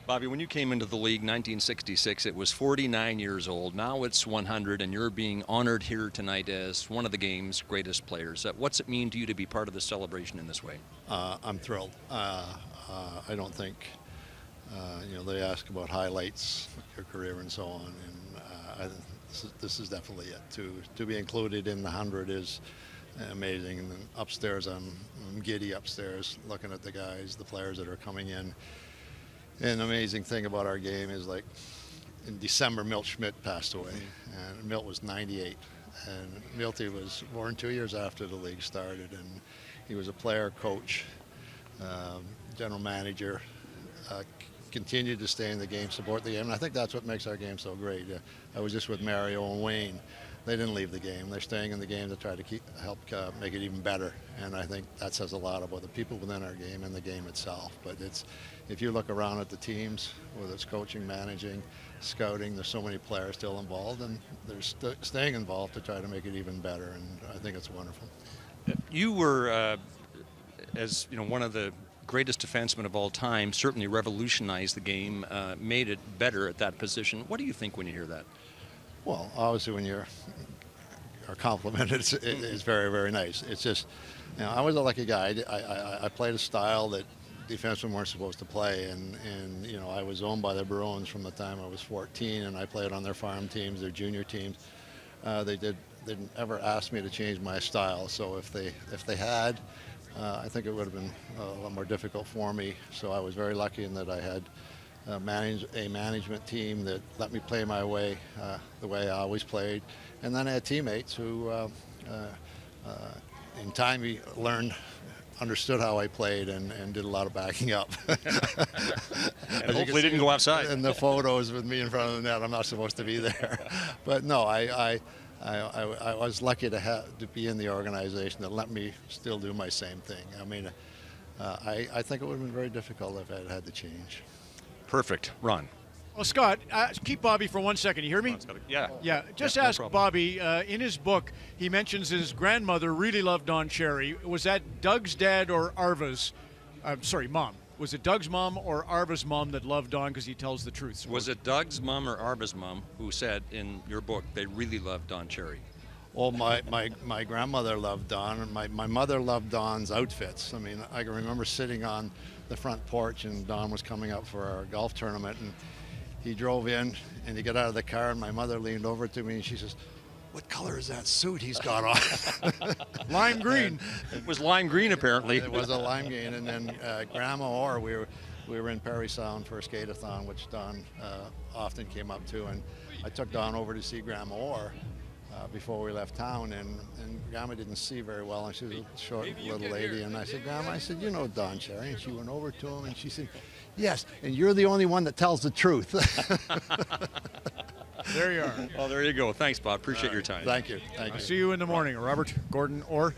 Bobby, when you came into the league 1966, it was 49 years old. Now it's 100, and you're being honored here tonight as one of the game's greatest players. What's it mean to you to be part of the celebration in this way? I'm thrilled. I don't think, they ask about highlights, your career and so on, and this is definitely it. To be included in the 100 is amazing. And then upstairs, I'm giddy upstairs looking at the guys, the players that are coming in. And the amazing thing about our game is, like, in December, Milt Schmidt passed away, and Milt was 98. And Milty was born 2 years after the league started, and he was a player, coach, general manager, continued to stay in the game, support the game, and I think that's what makes our game so great. I was just with Mario and Wayne. They didn't leave the game. They're staying in the game to try to help make it even better, and I think that says a lot about the people within our game and the game itself. But if you look around at the teams, whether it's coaching, managing, scouting, there's so many players still involved, and they're staying involved to try to make it even better, and I think it's wonderful. You were, as one of the greatest defensemen of all time, certainly revolutionized the game, made it better at that position. What do you think when you hear that? Well, obviously, when you're complimented, it's very, very nice. It's just, I was a lucky guy. I played a style that defensemen weren't supposed to play, and I was owned by the Bruins from the time I was 14, and I played on their farm teams, their junior teams. They didn't ever ask me to change my style. So if they had, I think it would have been a lot more difficult for me. So I was very lucky in that I had a management team that let me play my way the way I always played. And then I had teammates who, in time, we understood how I played and did a lot of backing up. And hopefully didn't go outside. And the photos with me in front of the net, I'm not supposed to be there. But no, I was lucky to be in the organization that let me still do my same thing. I mean, I think it would have been very difficult if I had to change. Perfect. Ron. Well, Scott, keep Bobby for 1 second. You hear me? Yeah. Yeah. Just no ask problem. Bobby, in his book, he mentions his grandmother really loved Don Cherry. Was that Doug's dad or Arva's, mom? Was it Doug's mom or Arva's mom that loved Don because he tells the truth? Was it Doug's mom or Arva's mom who said in your book they really loved Don Cherry? Well, my grandmother loved Don, and my mother loved Don's outfits. I mean, I can remember sitting on the front porch, and Don was coming up for our golf tournament, and he drove in, and he got out of the car, and my mother leaned over to me, and she says, "What color is that suit he's got on?" Lime green. It was lime green, apparently. It was a lime green, and then Grandma Orr, we were in Perry Sound for a skate-a-thon, which Don often came up to, and I took Don over to see Grandma Orr before we left town, and Grandma didn't see very well, and she was a short little lady, and I said, "Grandma," I said, "you know Don Cherry," and she went over to him, and she said, "Yes, and you're the only one that tells the truth." There you are. Well, there you go. Thanks, Bob. Appreciate your time. Thank you. Thank you. See you in the morning, Robert, Gordon, Orr.